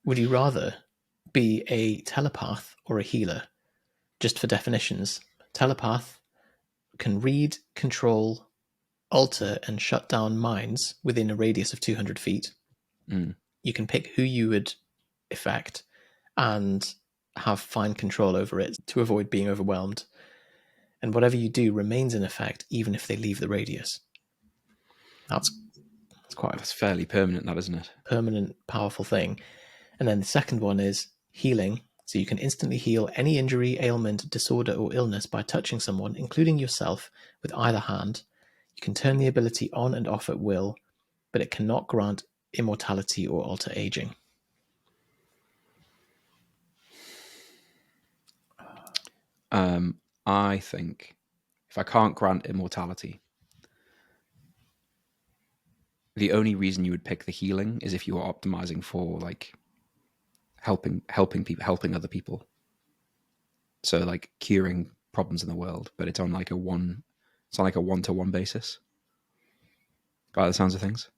Would you rather be a telepath or a healer? Just for definitions, telepath can read, control, alter, and shut down minds within a radius of 200 feet. You can pick who you would affect and have fine control over it to avoid being overwhelmed. And whatever you do remains in effect even if they leave the radius. That's fairly permanent, that, isn't it? Permanent, powerful thing. And then the second one is healing. So you can instantly heal any injury, ailment, disorder, or illness by touching someone, including yourself, with either hand. You can turn the ability on and off at will, but it cannot grant immortality or alter aging. I think if I can't grant immortality, the only reason you would pick the healing is if you are optimizing for like helping people, helping other people. So like curing problems in the world, but it's on like a one-to-one basis. By the sounds of things.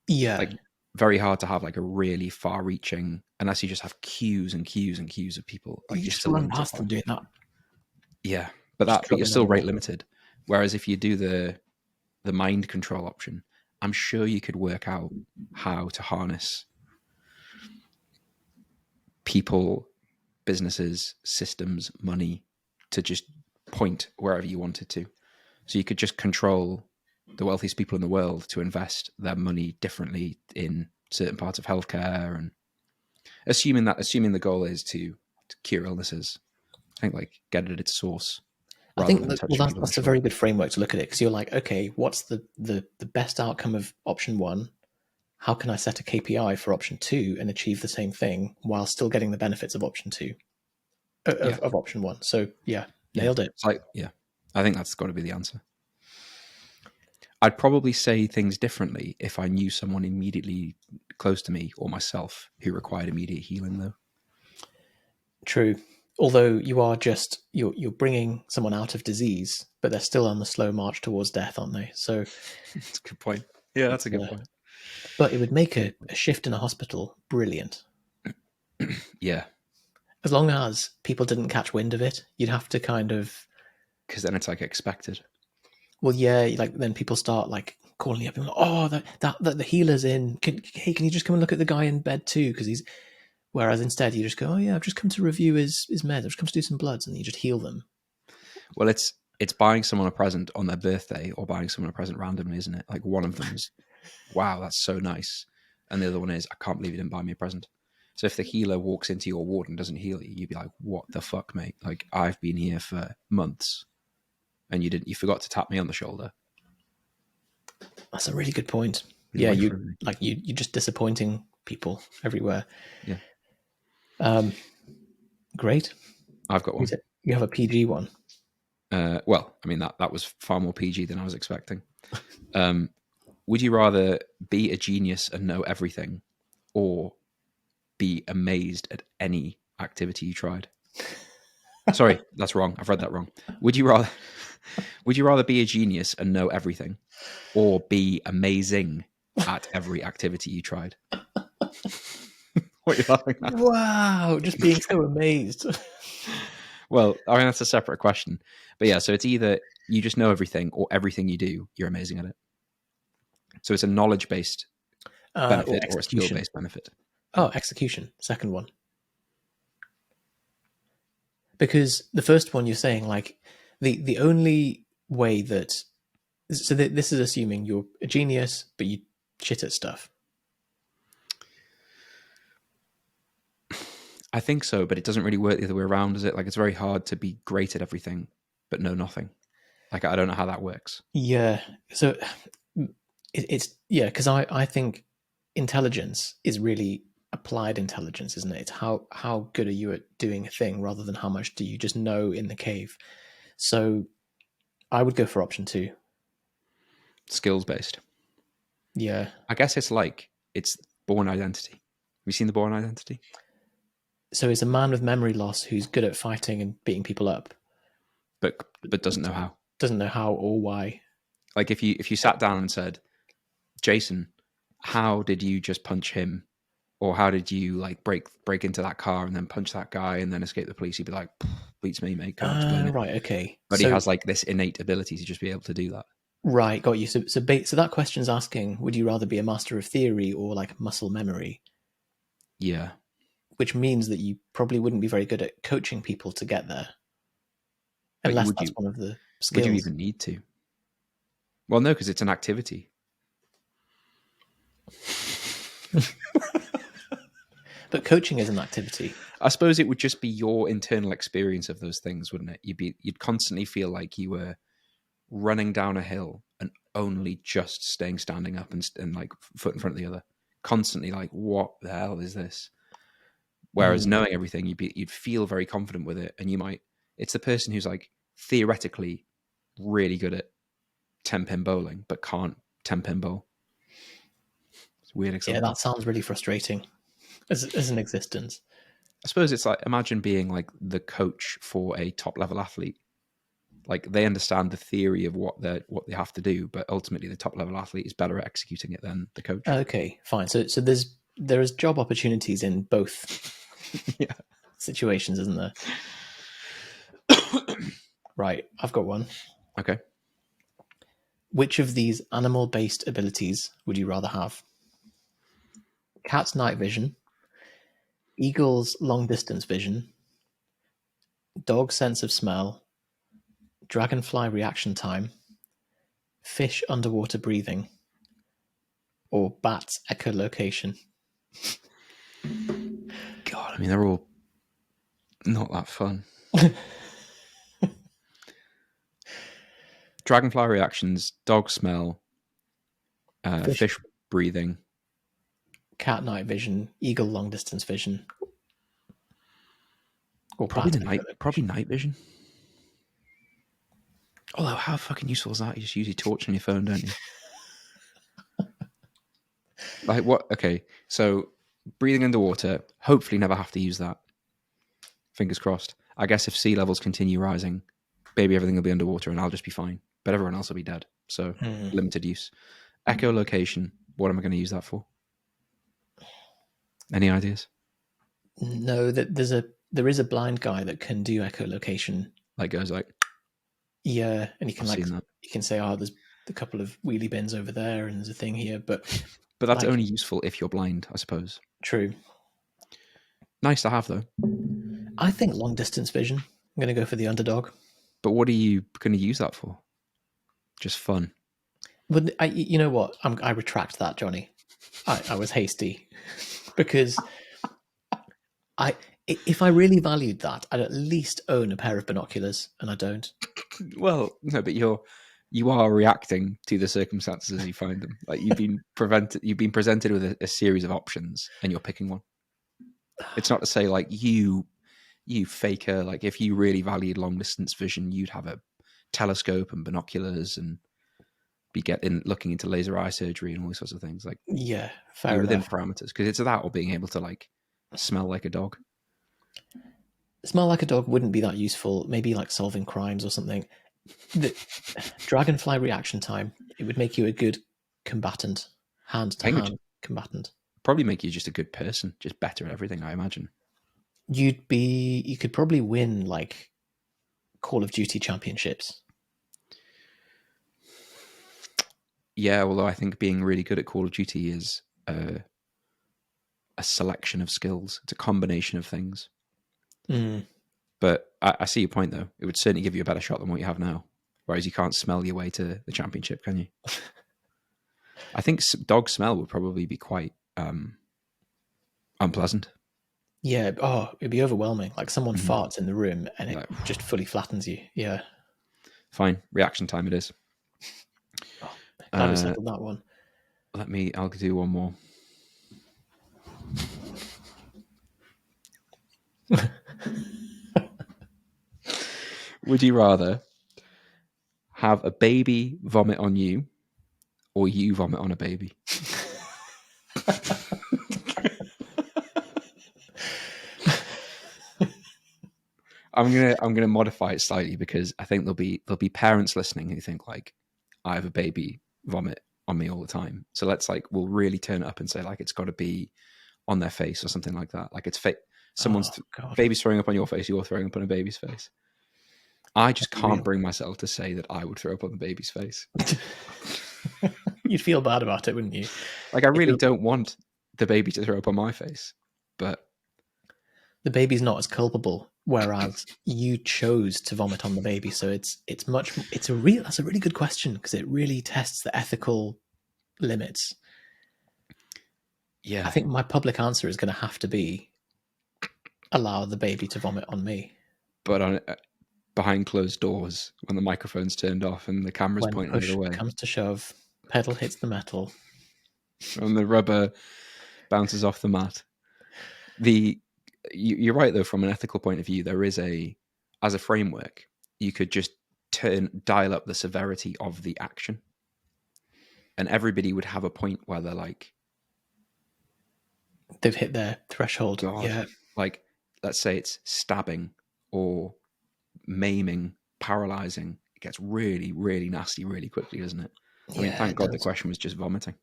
Yeah. Like very hard to have like a really far-reaching, unless you just have queues and queues and queues of people. Like you you're just still run limited past them doing that. Yeah, but you're still rate limited. Whereas if you do the mind control option, I'm sure you could work out how to harness people, businesses, systems, money to just point wherever you wanted to. So you could just control the wealthiest people in the world to invest their money differently in certain parts of healthcare, and assuming the goal is to cure illnesses, I think like get it at its source. I think that's a very good framework to look at it, because you're like, okay, what's the best outcome of option one? How can I set a KPI for option two and achieve the same thing while still getting the benefits of option two, of option one? So nailed it. It's like, I think that's got to be the answer. I'd probably say things differently if I knew someone immediately close to me or myself who required immediate healing, though. True. Although you're bringing someone out of disease, but they're still on the slow march towards death, aren't they? So that's a good point. Yeah, that's a good point. But it would make a shift in a hospital brilliant. Yeah. As long as people didn't catch wind of it, you'd have to kind of... Because then it's like expected. Well, yeah, like then people start like calling you up and like, oh, that the healer's in. Can you just come and look at the guy in bed too? Because he's... Whereas instead you just go, oh yeah, I've just come to review his meds. I've just come to do some bloods, and you just heal them. Well, it's buying someone a present on their birthday or buying someone a present randomly, isn't it? Like one of them is, wow, that's so nice. And the other one is, I can't believe you didn't buy me a present. So if the healer walks into your ward and doesn't heal you, you'd be like, what the fuck, mate? Like I've been here for months and you forgot to tap me on the shoulder. That's a really good point. Yeah, you're just disappointing people everywhere. Yeah. Great. I've got one. You have a PG one. Well, I mean that was far more PG than I was expecting. Would you rather be a genius and know everything, or be amazed at any activity you tried? Sorry, that's wrong. I've read that wrong. Would you rather be a genius and know everything, or be amazing at every activity you tried? What are you laughing at? Wow, just being so amazed. Well, I mean, that's a separate question. But yeah, so it's either you just know everything, or everything you do, you're amazing at it. So it's a knowledge-based benefit or a skill-based benefit. Oh, execution. Second one. Because the first one you're saying, like, the only way that... So this is assuming you're a genius, but you shit at stuff. I think so, but it doesn't really work the other way around, does it? Like, it's very hard to be great at everything, but know nothing. Like, I don't know how that works. Yeah. So it's because I think intelligence is really applied intelligence, isn't it? It's how good are you at doing a thing rather than how much do you just know in the cave. So I would go for option two. Skills based. Yeah. I guess it's Born Identity. Have you seen the Born Identity? So it's a man with memory loss who's good at fighting and beating people up, but doesn't know how. Doesn't know how or why. Like if you sat down and said, Jason, how did you just punch him? Or how did you like break into that car and then punch that guy and then escape the police? He'd be like, beats me, mate. Can't explain it. Right, okay. But he So, has like this innate ability to just be able to do that. right, got you. So that question's asking, would you rather be a master of theory or like muscle memory? Yeah. Which means that you probably wouldn't be very good at coaching people to get there, But unless that's one of the would you skills. even need to? Well, no, because it's an activity. But coaching is an activity. I suppose it would just be your internal experience of those things, wouldn't it? You'd constantly feel like you were running down a hill and only just staying standing up and like foot in front of the other, constantly like, what the hell is this? Whereas Mm, knowing everything, you'd feel very confident with it, and you might. It's the person who's like theoretically really good at 10-pin bowling, but can't 10-pin bowl. It's a weird yeah, example. that sounds really frustrating as an existence. I suppose it's like imagine being like the coach for a top level athlete. Like they understand the theory of what they have to do, but ultimately the top level athlete is better at executing it than the coach. Okay, fine. So there is job opportunities in both Yeah. situations, isn't there? Right, I've got one. Okay. Which of these animal-based abilities would you rather have? Cat's night vision, eagle's long-distance vision, dog's sense of smell, dragonfly reaction time, fish underwater breathing, or bat's echolocation? God, I mean they're all not that fun. Dragonfly reactions, dog smell, Fish, fish breathing. cat night vision, eagle long-distance vision, or bat Probably echolocation. night vision. Although how fucking useful is that? You just use your torch on your phone, don't you? Like what? Okay, so breathing underwater. Hopefully, never have to use that. Fingers crossed. I guess if sea levels continue rising, maybe everything will be underwater and I'll just be fine. But everyone else will be dead. So limited use. Echolocation. What am I going to use that for? Any ideas? No, that there is a blind guy that can do echolocation. Like goes like Yeah, and I've seen that. you can say, oh, there's a couple of wheelie bins over there, and there's a thing here. But But that's like, only useful if you're blind, I suppose. true. Nice to have though. I think long distance vision. I'm going to go for the underdog. But what are you going to use that for? Just fun. But you know what? I retract that, Johnny. I was hasty because I if I really valued that, I'd at least own a pair of binoculars, and I don't. Well, no, but you are reacting to the circumstances as you find them. Like you've been presented with a series of options, and you're picking one. It's not to say like you faker. Like if you really valued long distance vision, you'd have a telescope and binoculars and be looking into laser eye surgery and all these sorts of things. Like Yeah, you're fair within enough. parameters because it's that or being able to like smell like a dog. Smell like a dog wouldn't be that useful. Maybe like solving crimes or something. The dragonfly reaction time. It would make you a good combatant, hand I to think it would hand combatant. probably make you just a good person, just better at everything. I imagine. You could probably win like Call of Duty championships. Yeah, although I think being really good at Call of Duty is a selection of skills. It's a combination of things. Mm. But I see your point, though. It would certainly give you a better shot than what you have now. Whereas you can't smell your way to the championship, can you? I think dog smell would probably be quite unpleasant. Yeah, oh, it'd be overwhelming. Like someone Mm-hmm. farts in the room and it Like, just fully flattens you. Yeah. fine, reaction time it is. Oh, glad we settled that one. I'll do one more. Would you rather have a baby vomit on you or you vomit on a baby? I'm gonna modify it slightly because I think there'll be parents listening who think like I have a baby vomit on me all the time. So we'll really turn it up and say like it's got to be on their face or something like that. Like it's someone's Oh God. baby's throwing up on your face, you're throwing up on a baby's face. I just That's can't real. bring myself to say that I would throw up on the baby's face. You'd feel bad about it, wouldn't you? Like I If really don't want the baby to throw up on my face, but the baby's not as culpable, whereas you chose to vomit on the baby. So that's a really good question, because it really tests the ethical limits. I yeah. think my public answer is going to have to be allow the baby to vomit on me. But on behind closed doors, when the microphone's turned off and the camera's When pointing the push other way, comes to shove, pedal hits the metal. and the rubber bounces off the mat. You're right though. From an ethical point of view, there is as a framework, you could just dial up the severity of the action, and everybody would have a point where they're like, They've hit their threshold. God, Yeah. like let's say it's stabbing or maiming, paralyzing. It gets really, really nasty really quickly, doesn't it? I mean, Yeah, thank it God the does. question was just vomiting.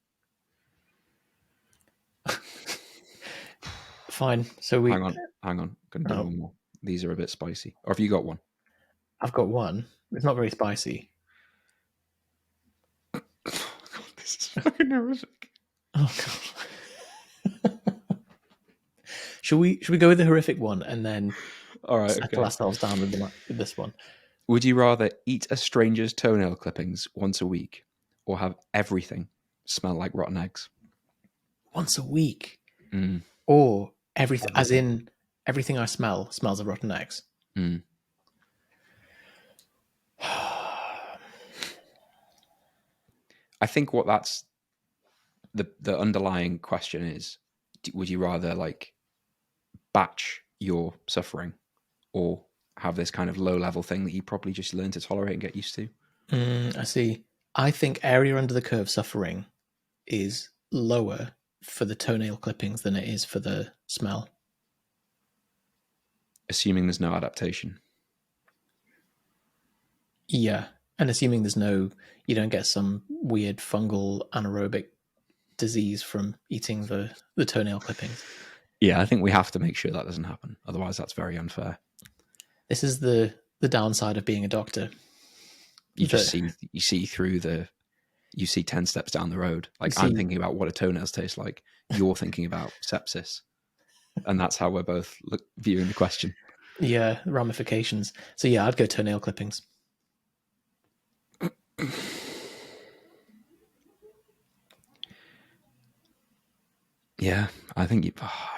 Fine. So Hang on. I'm going to do oh, one more. These are a bit spicy. Or have you got one? I've got one. It's not very spicy. Oh, God, this is fucking horrific. Oh God. Should we go with the horrific one and then All right, settle okay. ourselves down with this one? Would you rather eat a stranger's toenail clippings once a week or have everything smell like rotten eggs? Once a week, Mm, or everything, as everything. in everything I smell smells of rotten eggs. Mm. I think what that's the underlying question is: would you rather like batch your suffering or have this kind of low level thing that you probably just learn to tolerate and get used to? I see. I think area under the curve suffering is lower for the toenail clippings than it is for the smell. Assuming there's no adaptation. Yeah. And assuming you don't get some weird fungal anaerobic disease from eating the toenail clippings. Yeah, I think we have to make sure that doesn't happen. Otherwise, that's very unfair. This is the downside of being a doctor. You just That you see 10 steps down the road. you Like I'm see, thinking about what a toenails taste like. You're thinking about sepsis. And that's how we're both viewing the question. yeah, ramifications. So yeah, I'd go toenail clippings. Yeah, I think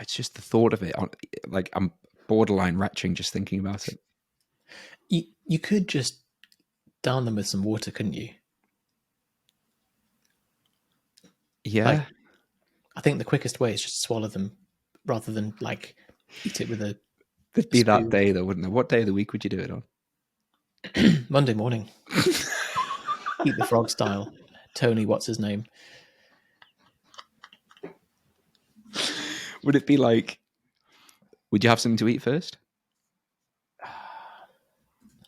it's just the thought of it. Like I'm borderline retching just thinking about it. You could just down them with some water, couldn't you? Yeah. Like, I think the quickest way is just swallow them rather than like eat it with a There'd be that spoon. day though, wouldn't there? What day of the week would you do it on? Monday morning, eat the frog style. Tony, what's his name? Would it be like, would you have something to eat first?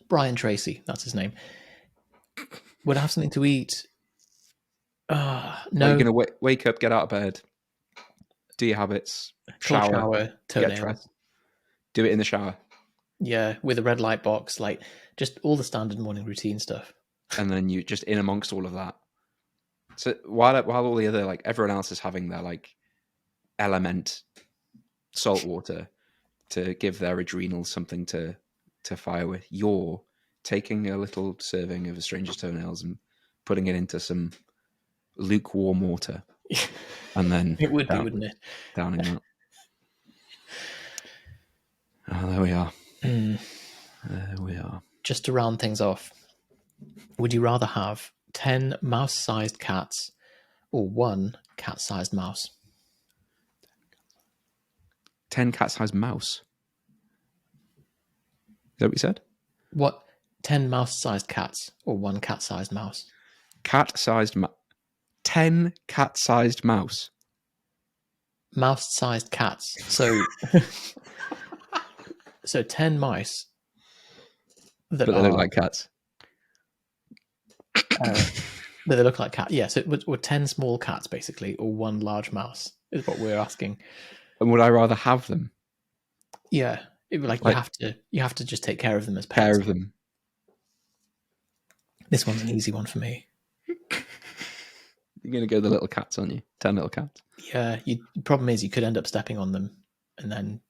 Brian Tracy, that's his name. Would I have something to eat? Like you're No. going to wake up, get out of bed, do your habits, Cold shower, shower, get dressed, toenails. do it in the shower. Yeah, with a red light box, like just all the standard morning routine stuff. And then you just in amongst all of that. So while all the other, like everyone else is having their like element salt water to give their adrenals something to fire with, you're taking a little serving of a stranger's toenails and putting it into some lukewarm water and then It would be, wouldn't it? downing that. Oh, there we are. There we are. Just to round things off, would you rather have 10 mouse sized cats or one cat sized mouse? 10 cat-sized mouse. Is that what you said? What? 10 mouse sized cats or one cat sized mouse? Cat-sized 10 cat-sized mouse. Mouse sized cats. So, so 10 mice that But they look are, like cats. that they look like cats. Yeah, so it would 10 small cats basically, or one large mouse is what we're asking. And would I rather have them? Yeah, it would, like, Like, you have to just take care of them as care pets. of them. This one's an easy one for me. You're going to go the little cats, aren't you? 10 little cats. Yeah, the problem is you could end up stepping on them, and then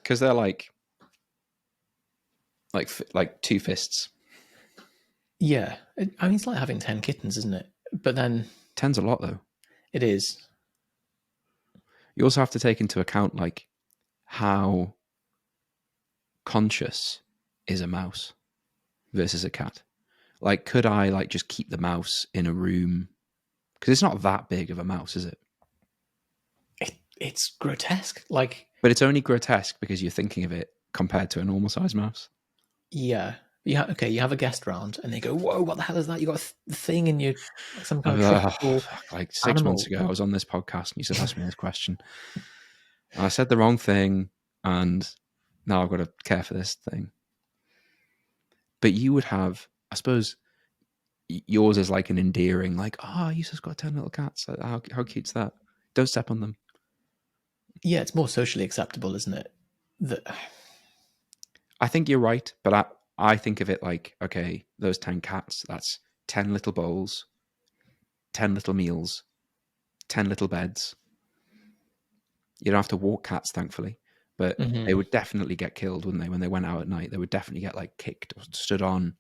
Because they're like two fists. yeah, I mean, it's like having 10 kittens, isn't it? But then 10's a lot, though. it is. You also have to take into account, like, how conscious is a mouse versus a cat. Like, could I, like, just keep the mouse in a room? Because it's not that big of a mouse, is it? It's grotesque. Like, But it's only grotesque because you're thinking of it compared to a normal size mouse. yeah, you have a guest round, and they go, "Whoa, what the hell is that? You got a thing in your, like, some kind of tropical like 6 animal." months ago, I was on this podcast and you said, ask me this question. And I said the wrong thing, and now I've got to care for this thing. But you would have, I suppose, yours is like an endearing, like, oh, you just got 10 little cats. How cute's that? Don't step on them. Yeah, it's more socially acceptable, isn't it? I think you're right, but I think of it like, okay, those 10 cats, that's 10 little bowls, 10 little meals, 10 little beds. You don't have to walk cats, thankfully, but they would definitely get killed, wouldn't they? When they went out at night, they would definitely get like kicked or stood on,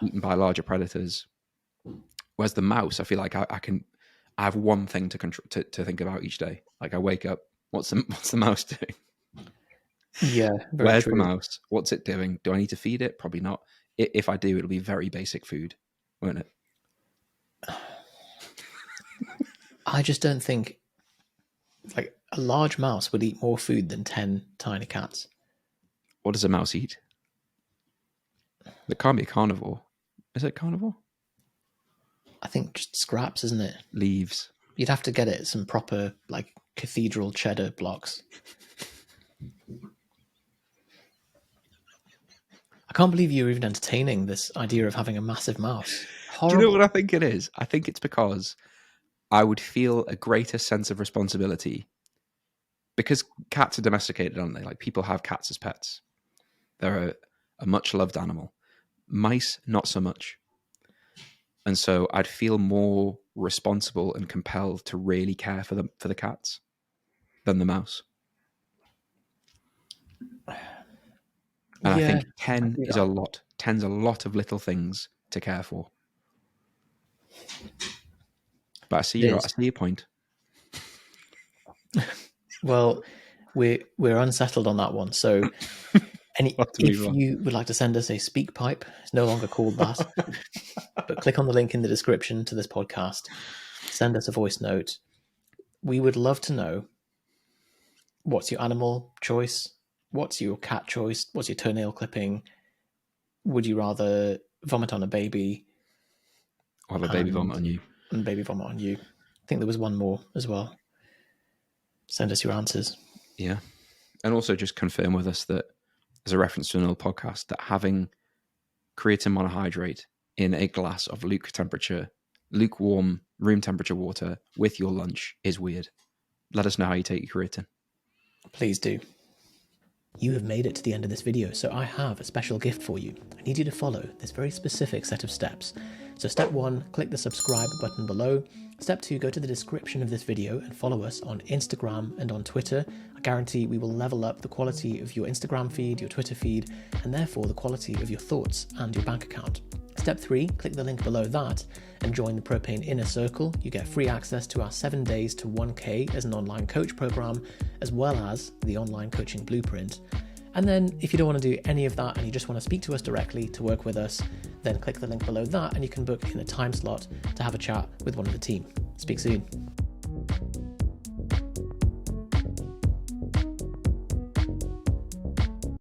eaten by larger predators. Whereas the mouse, I feel like I have one thing to think about each day. Like, I wake up, what's the mouse doing? Yeah, very Where's true. the mouse? What's it doing? Do I need to feed it? Probably not. If I do, it'll be very basic food, won't it? I just don't think, like, a large mouse would eat more food than 10 tiny cats. What does a mouse eat? It can't be a carnivore. Is it carnivore? I think just scraps, isn't it? Leaves. You'd have to get it some proper, like, cathedral cheddar blocks. I can't believe you're even entertaining this idea of having a massive mouse. Horrible. Do you know what I think it is? I think it's because I would feel a greater sense of responsibility, because cats are domesticated, aren't they? Like, people have cats as pets. They're a much loved animal. Mice, not so much. And so I'd feel more responsible and compelled to really care for the cats than the mouse. And Yeah, I think I 10 see is that. a lot. 10's a lot of little things to care for. But I see It your is. point. Well, we're unsettled on that one. So, if you would like to send us a speak pipe, it's no longer called that, but click on the link in the description to this podcast. Send us a voice note. We would love to know, what's your animal choice? What's your cat choice? What's your toenail clipping? Would you rather vomit on a baby? Or have a baby vomit on you. And baby vomit on you. I think there was one more as well. Send us your answers. Yeah. And also just confirm with us that, as a reference to another podcast, that having creatine monohydrate in a glass of lukewarm room temperature water with your lunch is weird. Let us know how you take your creatine. Please do. You have made it to the end of this video, so I have a special gift for you. I need you to follow this very specific set of steps. So step 1, click the subscribe button below. Step 2, go to the description of this video and follow us on Instagram and on Twitter. I guarantee we will level up the quality of your Instagram feed, your Twitter feed, and therefore the quality of your thoughts and your bank account. Step 3, click the link below that and join the Propane Inner Circle. You get free access to our 7 days to 1K as an online coach program, as well as the online coaching blueprint. And then if you don't want to do any of that and you just want to speak to us directly to work with us, then click the link below that and you can book in a time slot to have a chat with one of the team. Speak soon.